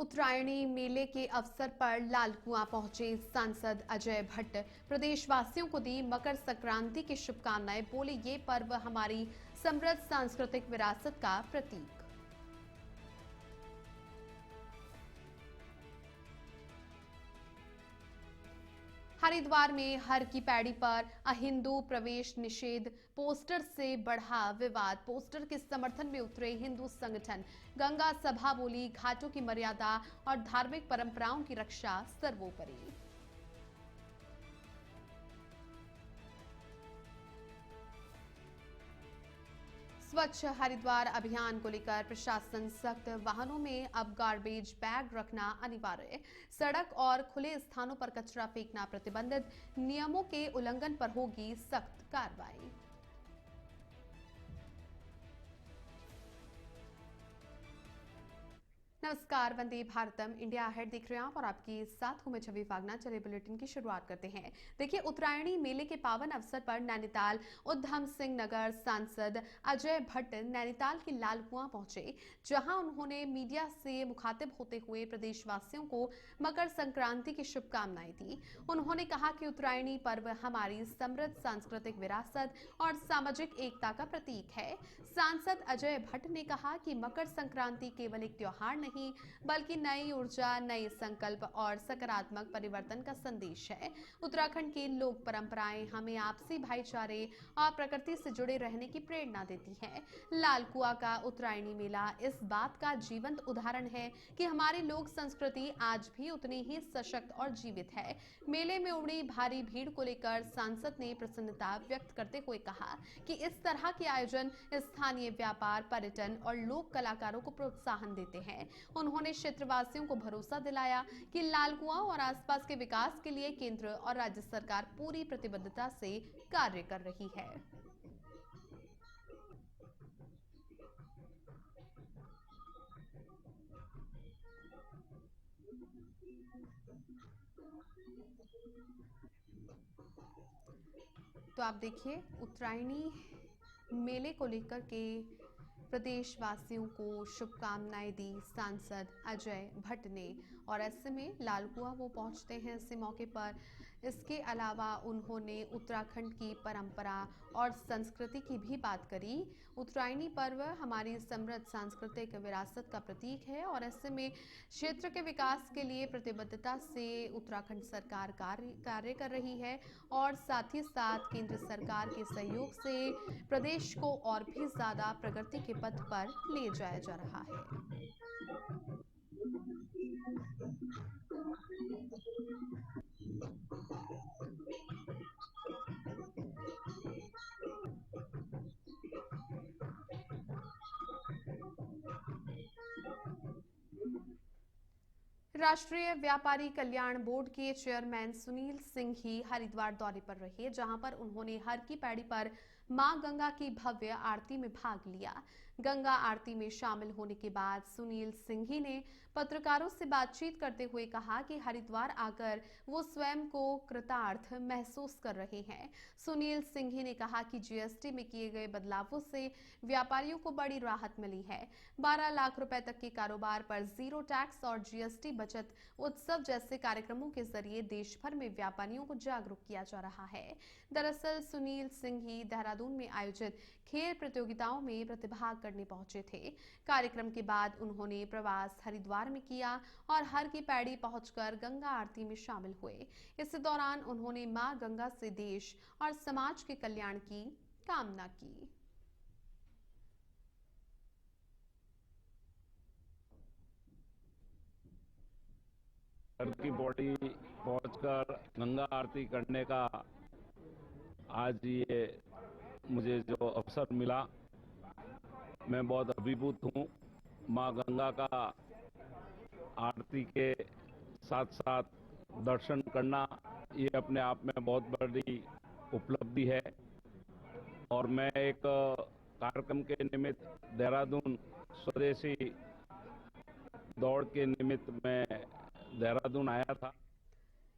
उत्तरायणी मेले के अवसर पर लालकुआं पहुंचे सांसद अजय भट्ट। प्रदेशवासियों को दी मकर संक्रांति की शुभकामनाएं। बोले, ये पर्व हमारी समृद्ध सांस्कृतिक विरासत का प्रतीक। हरिद्वार में हर की पैड़ी पर अहिंदू प्रवेश निषेध पोस्टर से बढ़ा विवाद। पोस्टर के समर्थन में उतरे हिंदू संगठन। गंगा सभा बोली, घाटों की मर्यादा और धार्मिक परंपराओं की रक्षा सर्वोपरि। स्वच्छ हरिद्वार अभियान को लेकर प्रशासन सख्त। वाहनों में अब गार्बेज बैग रखना अनिवार्य। सड़क और खुले स्थानों पर कचरा फेंकना प्रतिबंधित। नियमों के उल्लंघन पर होगी सख्त कार्रवाई। नमस्कार, वंदे भारतम इंडिया हेड देख रहे हैं आप और आपके साथ हूं मैं छवि फागना। चलिए बुलेटिन की शुरुआत करते हैं। देखिए, उत्तरायणी मेले के पावन अवसर पर नैनीताल उधम सिंह नगर सांसद अजय भट्ट नैनीताल के लालकुआं पहुंचे, जहां उन्होंने मीडिया से मुखातिब होते हुए प्रदेशवासियों को मकर संक्रांति की शुभकामनाएं दी। उन्होंने कहा कि उत्तरायणी पर्व हमारी समृद्ध सांस्कृतिक विरासत और सामाजिक एकता का प्रतीक है। सांसद अजय भट्ट ने कहा कि मकर संक्रांति केवल एक त्योहार नहीं बल्कि नई ऊर्जा, नए संकल्प और सकारात्मक परिवर्तन का संदेश है। उत्तराखंड की लोक परंपराएं हमें आपसी भाईचारे और प्रकृति से जुड़े रहने की प्रेरणा देती हैं। लालकुआं का उत्तरायणी मेला इस बात का जीवंत उदाहरण है कि हमारी लोक संस्कृति आज भी उतनी ही सशक्त और जीवित है। मेले में उमड़ी भारी भीड़ को लेकर सांसद ने प्रसन्नता व्यक्त करते हुए कहा कि इस तरह के आयोजन स्थानीय व्यापार, पर्यटन और लोक कलाकारों को प्रोत्साहन देते हैं। उन्होंने क्षेत्रवासियों को भरोसा दिलाया कि लालकुआं और आसपास के विकास के लिए केंद्र और राज्य सरकार पूरी प्रतिबद्धता से कार्य कर रही है। तो आप देखिए, उत्तरायणी मेले को लेकर के प्रदेशवासियों को शुभकामनाएं दी सांसद अजय भट्ट ने। और ऐसे में लालकुआं वो पहुंचते हैं इसी मौके पर। इसके अलावा उन्होंने उत्तराखंड की परंपरा और संस्कृति की भी बात करी। उत्तरायणी पर्व हमारी समृद्ध सांस्कृतिक विरासत का प्रतीक है और ऐसे में क्षेत्र के विकास के लिए प्रतिबद्धता से उत्तराखंड सरकार कार्य कर रही है और साथ ही साथ केंद्र सरकार के सहयोग से प्रदेश को और भी ज्यादा प्रगति के पथ पर ले जाया जा रहा है। राष्ट्रीय व्यापारी कल्याण बोर्ड के चेयरमैन सुनील सिंह ही हरिद्वार दौरे पर रहे, जहां पर उन्होंने हर की पैड़ी पर मां गंगा की भव्य आरती में भाग लिया। गंगा आरती में शामिल होने के बाद सुनील सिंह ही ने पत्रकारों से बातचीत करते हुए कहा कि हरिद्वार आकर वो स्वयं को कृतार्थ महसूस कर रहे हैं। सुनील सिंह ही ने कहा कि जीएसटी में किए गए बदलावों से व्यापारियों को बड़ी राहत मिली है। 12 लाख रुपए तक के कारोबार पर जीरो टैक्स और जीएसटी बचत उत्सव जैसे कार्यक्रमों के जरिए देश भर में व्यापारियों को जागरूक किया जा रहा है। दरअसल सुनील सिंह ही देहरादून में आयोजित खेल प्रतियोगिताओं में प्रतिभाग करने पहुंचे थे। कार्यक्रम के बाद उन्होंने प्रवास हरिद्वार में किया और हर की पैड़ी पहुंचकर गंगा आरती में शामिल हुए। इस दौरान उन्होंने मां गंगा से देश और समाज के कल्याण की कामना की। हर की बॉडी पहुंचकर गंगा आरती करने का आज ये मुझे जो अवसर मिला, मैं बहुत अभिभूत हूं। मां गंगा का आरती के साथ साथ दर्शन करना ये अपने आप में बहुत बड़ी उपलब्धि है। और मैं एक कार्यक्रम के निमित्त देहरादून स्वदेशी दौड़ के निमित्त मैं देहरादून आया था।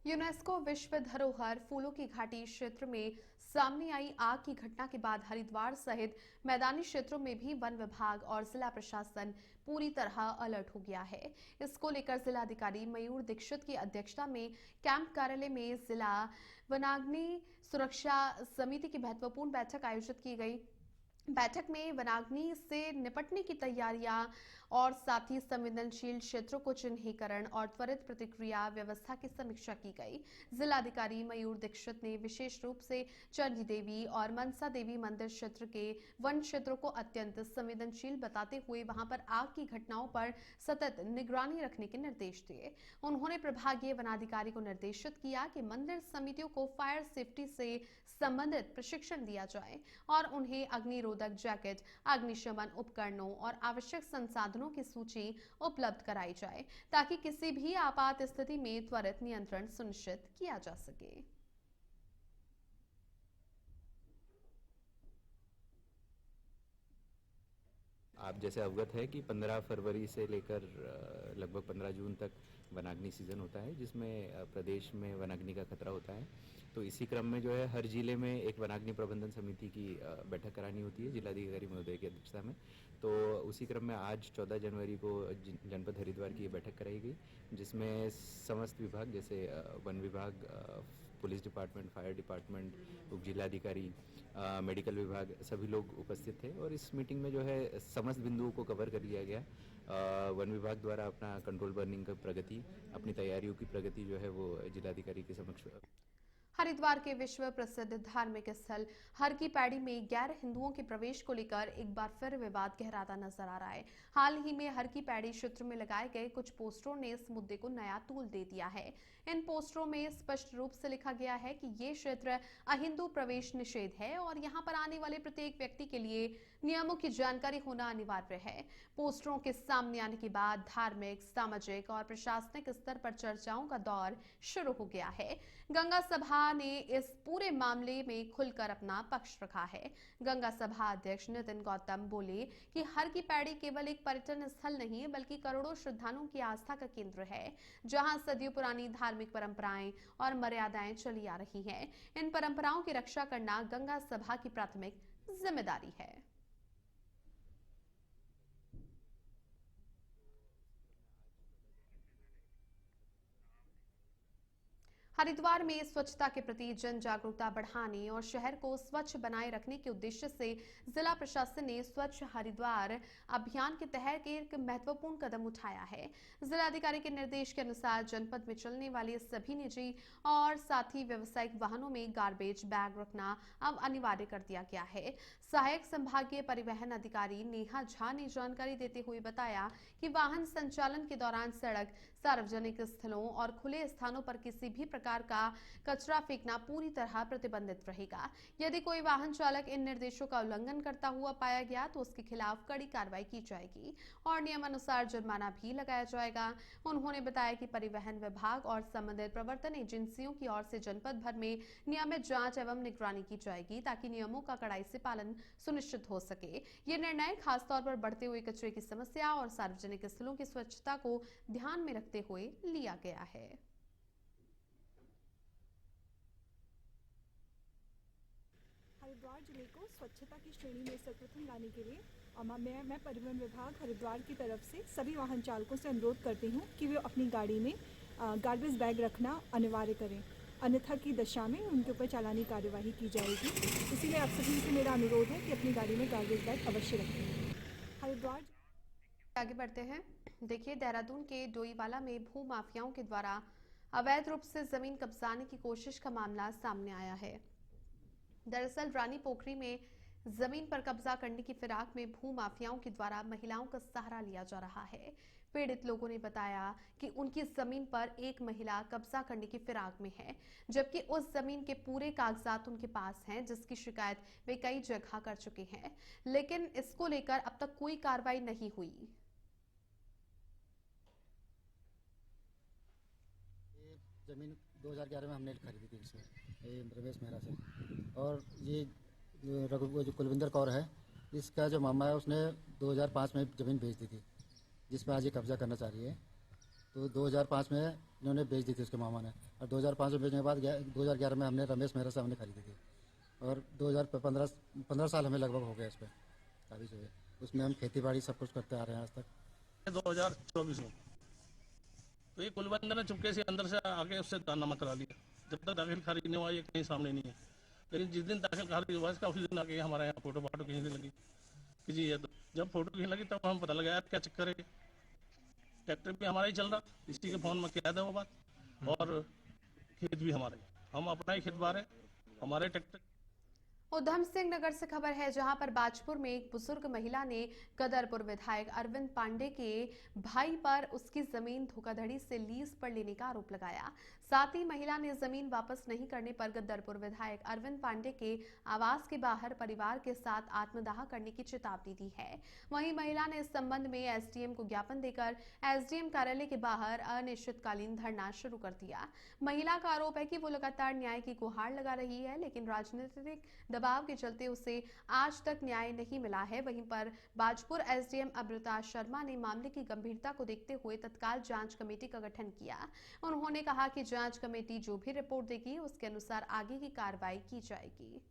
यूनेस्को विश्व धरोहर फूलों की घाटी क्षेत्र में सामने आई आग की घटना के बाद हरिद्वार सहित मैदानी क्षेत्रों में भी वन विभाग और जिला प्रशासन पूरी तरह अलर्ट हो गया है। इसको लेकर जिलाधिकारी मयूर दीक्षित की अध्यक्षता में कैंप कार्यालय में जिला वनाग्नि सुरक्षा समिति की महत्वपूर्ण बैठक आयोजित की गई। बैठक में वनाग्नि से निपटने की तैयारियां और साथ ही संवेदनशील क्षेत्रों को चिन्हीकरण और त्वरित प्रतिक्रिया व्यवस्था की समीक्षा की गई। जिलाधिकारी मयूर दीक्षित ने विशेष रूप से चंडी देवी और मनसा देवी मंदिर क्षेत्र के वन क्षेत्रों को अत्यंत संवेदनशील बताते हुए वहां पर आग की घटनाओं पर सतत निगरानी रखने के निर्देश दिए। उन्होंने प्रभागीय वनाधिकारी को निर्देशित किया कि मंदिर समितियों को फायर सेफ्टी से संबंधित प्रशिक्षण दिया जाए और उन्हें अग्निरोधक जैकेट, अग्निशमन उपकरणों और आवश्यक संसाधनों की सूची उपलब्ध कराई जाए ताकि किसी भी आपात स्थिति में त्वरित नियंत्रण सुनिश्चित किया जा सके। आप जैसे अवगत है कि 15 फरवरी से लेकर लगभग 15 जून तक वनाग्नि सीजन होता है, जिसमें प्रदेश में वनाग्नि का खतरा होता है। तो इसी क्रम में जो है हर जिले में एक वनाग्नि प्रबंधन समिति की बैठक करानी होती है जिलाधिकारी महोदय की अध्यक्षता में। तो उसी क्रम में आज 14 जनवरी को जनपद हरिद्वार की ये बैठक कराई गई, जिसमें समस्त विभाग जैसे वन विभाग, पुलिस डिपार्टमेंट, फायर डिपार्टमेंट, उप जिलाधिकारी, मेडिकल विभाग सभी लोग उपस्थित थे। और इस मीटिंग में जो है समस्त बिंदुओं को कवर कर लिया गया। वन विभाग द्वारा अपना कंट्रोल बर्निंग का प्रगति, अपनी तैयारियों की प्रगति जो है वो जिलाधिकारी के समक्ष। हरिद्वार के विश्व प्रसिद्ध धार्मिक स्थल हर की पैड़ी में गैर हिंदुओं के प्रवेश को लेकर एक बार फिर विवाद गहराता नजर आ रहा है। हाल ही में हर की पैड़ी क्षेत्र में लगाए गए कुछ पोस्टरों ने इस मुद्दे को नया तूल दे दिया है। इन पोस्टरों में स्पष्ट रूप से लिखा गया है कि ये क्षेत्र अहिंदू प्रवेश निषेध है और यहाँ पर आने वाले प्रत्येक व्यक्ति के लिए नियमों की जानकारी होना अनिवार्य है। पोस्टरों के सामने आने के बाद धार्मिक, सामाजिक और प्रशासनिक स्तर पर चर्चाओं का दौर शुरू हो गया है। गंगा सभा ने इस पूरे मामले में खुलकर अपना पक्ष रखा है। गंगा सभा अध्यक्ष नितिन गौतम बोले कि हर की पैड़ी केवल एक पर्यटन स्थल नहीं बल्कि करोड़ों श्रद्धालुओं की आस्था का केंद्र है, जहां सदियों पुरानी धार्मिक परंपराएं और मर्यादाएं चली आ रही हैं। इन परंपराओं की रक्षा करना गंगा सभा की प्राथमिक जिम्मेदारी है। हरिद्वार में स्वच्छता के प्रति जन जागरूकता बढ़ाने और शहर को स्वच्छ बनाए रखने के उद्देश्य से जिला प्रशासन ने स्वच्छ हरिद्वार अभियान के तहत एक महत्वपूर्ण कदम उठाया है। जिलाधिकारी के निर्देश के अनुसार जनपद में चलने वाले सभी निजी और साथ ही व्यावसायिक वाहनों में गार्बेज बैग रखना अब अनिवार्य कर दिया गया है। सहायक संभागीय परिवहन अधिकारी नेहा झा ने जानकारी देते हुए बताया कि वाहन संचालन के दौरान सड़क, सार्वजनिक स्थलों और खुले स्थानों पर किसी भी प्रकार का कचरा फेंकना पूरी तरह प्रतिबंधित रहेगा। यदि कोई वाहन चालक इन निर्देशों का उल्लंघन करता हुआ पाया गया तो उसके खिलाफ कड़ी कार्रवाई की जाएगी और नियमानुसार जुर्माना भी लगाया जाएगा। उन्होंने बताया कि परिवहन विभाग और संबंधित प्रवर्तन एजेंसियों की ओर से जनपद भर में नियमित जांच एवं निगरानी की जाएगी ताकि नियमों का कड़ाई से पालन सुनिश्चित हो सके। ये निर्णय खासतौर पर बढ़ते हुए कचरे की समस्या और सार्वजनिक स्थलों की स्वच्छता को ध्यान में रखते हुए लिया गया है। हरिद्वार जिले को स्वच्छता की श्रेणी में सर्वप्रथम लाने के लिए मैं परिवहन विभाग हरिद्वार की तरफ से सभी वाहन चालकों से अनुरोध करती हूँ कि वे अपनी गाड़ी में गार्बेज बैग रखना अनिवार्य करें, अन्यथा की दशा में उनके ऊपर चालानी कार्यवाही की जाएगी। इसीलिए आप सभी से मेरा अनुरोध है कि अपनी गाड़ी में गार्बेज बैग अवश्य रखें। हरिद्वार आगे बढ़ते हैं। देखिए, देहरादून के डोईवाला में भू माफियाओं के द्वारा अवैध रूप से जमीन कब्जाने की कोशिश का मामला सामने आया है। दरअसल रानी पोखरी में जमीन पर कब्जा करने की फिराक में भू माफियाओं के द्वारा महिलाओं का सहारा लिया जा रहा है। पीड़ित लोगों ने बताया कि उनकी जमीन पर एक महिला कब्जा करने की फिराक में है, जबकि उस जमीन के पूरे कागजात उनके पास हैं, जिसकी शिकायत वे कई जगह कर चुके हैं, लेकिन इसको लेकर अब तक कोई कार्रवाई नहीं हुई। ज़मीन 2011 में हमने खरीदी थी इसमें रमेश मेहरा से, और ये जो कुलविंदर कौर है, इसका जो मामा है उसने 2005 में ज़मीन बेच दी थी, जिस पर आज ये कब्जा करना चाह रही है। तो 2005 में इन्होंने बेच दी थी उसके मामा ने, और 2005 में बेचने के बाद 2011 में हमने रमेश मेहरा से हमने खरीदी थी, और 2015 साल हमें लगभग हो गया इस पर काफ़ी जो है। उसमें हम खेती बाड़ी सब कुछ करते आ रहे हैं आज तक। 2024 में तो ये कुलबंदर ने चुपके से अंदर से आके उससे नामा करा लिया। जब तक दाखिल खारिज नहीं हुआ ये कहीं सामने नहीं है, लेकिन जिस दिन दाखिल खारिज हुआ इसका उसी दिन आके हमारे यहाँ फोटो फाटो खींचने लगी किसी है। तो जब फोटो खींचने लगी तब हमें पता लगा यार क्या चक्कर है, ट्रैक्टर भी हमारा ही चल रहा, इसी के फोन में क्या था वो बात, और खेत भी हमारे, हम अपना ही खेत बार है, हमारे ट्रैक्टर। उधम सिंह नगर से खबर है, जहां पर बाजपुर में एक बुजुर्ग महिला ने कदरपुर विधायक अरविंद पांडे के भाई पर उसकी जमीन धोखाधड़ी से लीज पर लेने का आरोप लगाया। साथ ही महिला ने जमीन वापस नहीं करने पर गदरपुर विधायक अरविंद पांडे के आवास के बाहर परिवार के साथ आत्मदाह करने की चेतावनी दी है। वहीं महिला ने इस संबंध में एसडीएम को ज्ञापन देकर एसडीएम कार्यालय के बाहर अनिश्चितकालीन धरना शुरू कर दिया। महिला का आरोप है कि वो लगातार न्याय की गुहार लगा रही है, लेकिन राजनीतिक दबाव के चलते उसे आज तक न्याय नहीं मिला है। वहीं पर बाजपुर एसडीएम अमृता शर्मा ने मामले की गंभीरता को देखते हुए तत्काल जांच कमेटी का गठन किया। उन्होंने कहा कि जांच कमेटी जो भी रिपोर्ट देगी उसके अनुसार आगे की कार्रवाई की जाएगी।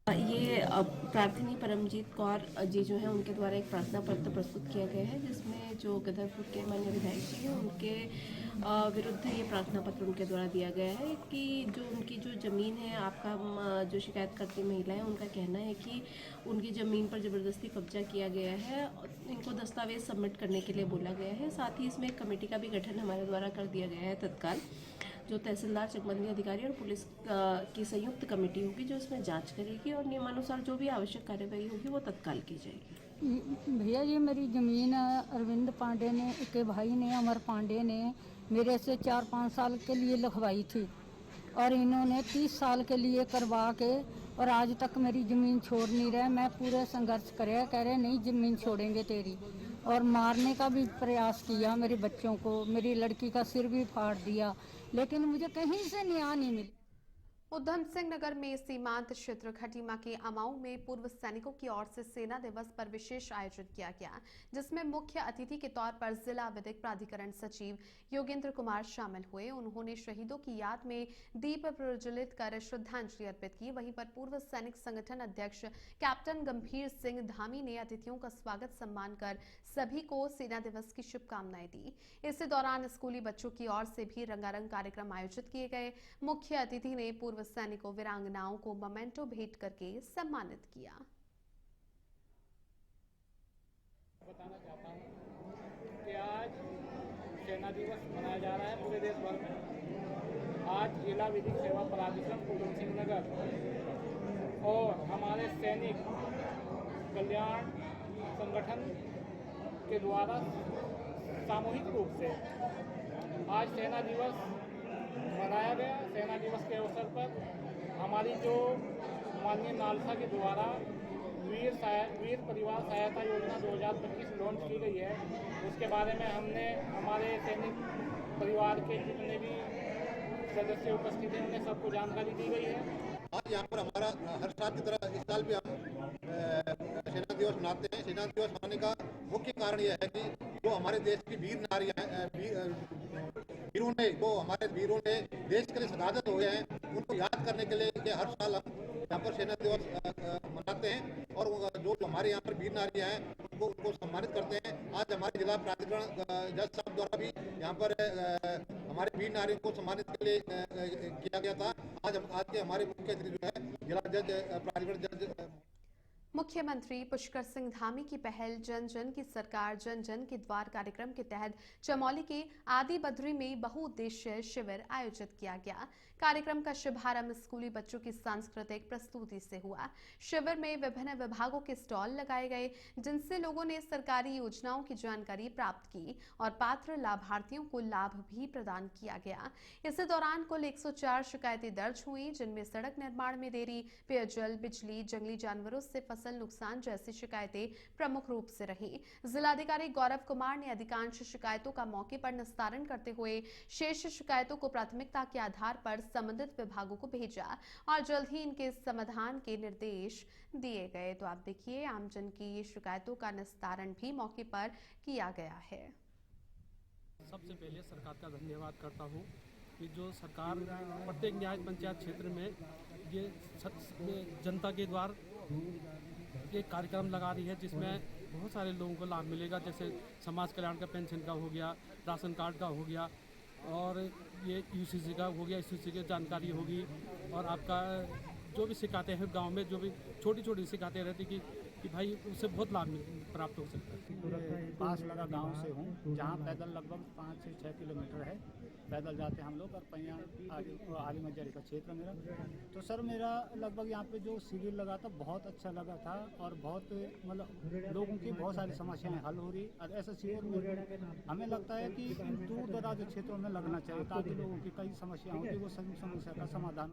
ये प्रार्थनी परमजीत कौर जी जो है उनके द्वारा एक प्रार्थना पत्र प्रस्तुत किया गया है, जिसमें जो गदरपुर के माननीय विधायक जी हैं उनके विरुद्ध ये प्रार्थना पत्र उनके द्वारा दिया गया है कि जो उनकी जो ज़मीन है, आपका जो शिकायत करती महिला है उनका कहना है कि उनकी ज़मीन पर ज़बरदस्ती कब्जा किया गया है, इनको दस्तावेज सबमिट करने के लिए बोला गया है। साथ ही इसमें एक कमेटी का भी गठन हमारे द्वारा कर दिया गया है तत्काल, जो तहसीलदार, चकबंदी अधिकारी और पुलिस की संयुक्त कमेटी होगी जो इसमें जांच करेगी और नियमानुसार जो भी आवश्यक कार्यवाही होगी वो तत्काल की जाएगी। भैया ये मेरी ज़मीन अरविंद पांडे ने के भाई ने, अमर पांडे ने मेरे से 4-5 साल के लिए लिखवाई थी, और इन्होंने 30 साल के लिए करवा के और आज तक मेरी ज़मीन छोड़ नहीं रहे। मैं पूरे संघर्ष करे, कह रहे नहीं ज़मीन छोड़ेंगे तेरी, और मारने का भी प्रयास किया। मेरे बच्चों को, मेरी लड़की का सिर भी फाड़ दिया, लेकिन मुझे कहीं से न्याय नहीं मिला। उधम सिंह नगर में सीमांत क्षेत्र खटीमा के अमाऊ में पूर्व सैनिकों की ओर से सेना दिवस पर विशेष आयोजन किया गया, जिसमें मुख्य अतिथि के तौर पर जिला विधिक प्राधिकरण सचिव योगेंद्र कुमार शामिल हुए। उन्होंने शहीदों की याद में दीप प्रज्वलित कर श्रद्धांजलि अर्पित की। वहीं पर पूर्व सैनिक संगठन अध्यक्ष कैप्टन गंभीर सिंह धामी ने अतिथियों का स्वागत सम्मान कर सभी को सेना दिवस की शुभकामनाएं दी। इसी दौरान स्कूली बच्चों की ओर से भी रंगारंग कार्यक्रम आयोजित किए गए। मुख्य अतिथि ने पूर्व सैनिकों, वीरांगनाओं को मोमेंटो भेंट करके सम्मानित किया। बताना चाहता हूं कि आज सेना दिवस मनाया जा रहा है पूरे देश भर में। आज जिला विधिक सेवा प्राधिकरण उधम सिंह नगर और हमारे सैनिक कल्याण संगठन के द्वारा सामूहिक रूप से आज सेना दिवस मनाया गया। सेना दिवस के अवसर पर हमारी जो माननीय नालसा के द्वारा वीर परिवार सहायता योजना 2025 लॉन्च की गई है, उसके बारे में हमने हमारे सैनिक परिवार के जितने भी सदस्य उपस्थित हैं उन्हें सबको जानकारी दी गई है। आज यहाँ पर हमारा हर साल की तरह इस साल भी हम सेना दिवस मनाते हैं। सेना दिवस मनाने का मुख्य कारण यह है कि जो हमारे देश की वीर नारियां हमारे वीरों ने देश के लिए शहादत हुए हैं, उनको याद करने के लिए हर साल हम यहाँ पर सेना दिवस मनाते हैं और जो हमारे यहाँ पर वीर नारियां हैं उनको सम्मानित करते हैं। आज हमारे जिला प्राधिकरण जज साहब द्वारा भी यहाँ पर हमारे वीर नारियों को सम्मानित के लिए किया गया था। आज के हमारे मुख्य अतिथि जो है जिला जज प्राधिकरण जज मुख्यमंत्री पुष्कर सिंह धामी की पहल जन जन की सरकार जन जन के द्वार कार्यक्रम के तहत चमोली के आदि बद्री में बहुउद्देशीय शिविर आयोजित किया गया। कार्यक्रम का शुभारंभ स्कूली बच्चों की सांस्कृतिक प्रस्तुति से हुआ। शिविर में विभिन्न विभागों के स्टॉल लगाए गए, जिनसे लोगों ने सरकारी योजनाओं की जानकारी प्राप्त की और पात्र लाभार्थियों को लाभ भी प्रदान किया गया। इसी दौरान कुल 104 शिकायतें दर्ज हुई, जिनमें सड़क निर्माण में देरी, पेयजल, बिजली, जंगली जानवरों से फसल नुकसान जैसी शिकायतें प्रमुख रूप से रहीं। जिलाधिकारी गौरव कुमार ने अधिकांश शिकायतों का मौके पर निस्तारण करते हुए शेष शिकायतों को प्राथमिकता के आधार पर संबंधित विभागों को भेजा और जल्द ही इनके समाधान के निर्देश दिए गए। तो आप देखिए, आमजन की शिकायतों का निस्तारण भी मौके पर किया गया है। सबसे पहले सरकार का धन्यवाद करता हूँ कि जो सरकार प्रत्येक न्याय पंचायत क्षेत्र में ये जनता के द्वार एक कार्यक्रम लगा रही है, जिसमें बहुत सारे लोगों को लाभ मिलेगा। जैसे समाज कल्याण का पेंशन का हो गया, राशन कार्ड का हो गया, और ये यूसीसी का हो गया, यूसीसी की जानकारी होगी। और आपका जो भी शिकायतें हैं गांव में, जो भी छोटी छोटी शिकायतें रहती कि भाई उससे बहुत लाभ प्राप्त हो सकता है। पास लगा गांव से हूँ, जहाँ पैदल लगभग 5 से 6 किलोमीटर है। पैदल जाते हैं हम लोग, और पहिया आली मजरी का क्षेत्र मेरा। तो सर, मेरा लगभग यहाँ पे जो शिविर लगा था बहुत अच्छा लगा था, और बहुत मतलब लोगों की बहुत सारी समस्याएं हल हो रही। और ऐसा शिविर हमें लगता है कि दूर दराज क्षेत्रों में लगना चाहिए, ताकि लोगों की कई समस्याएं होती वो सभी समस्या का समाधान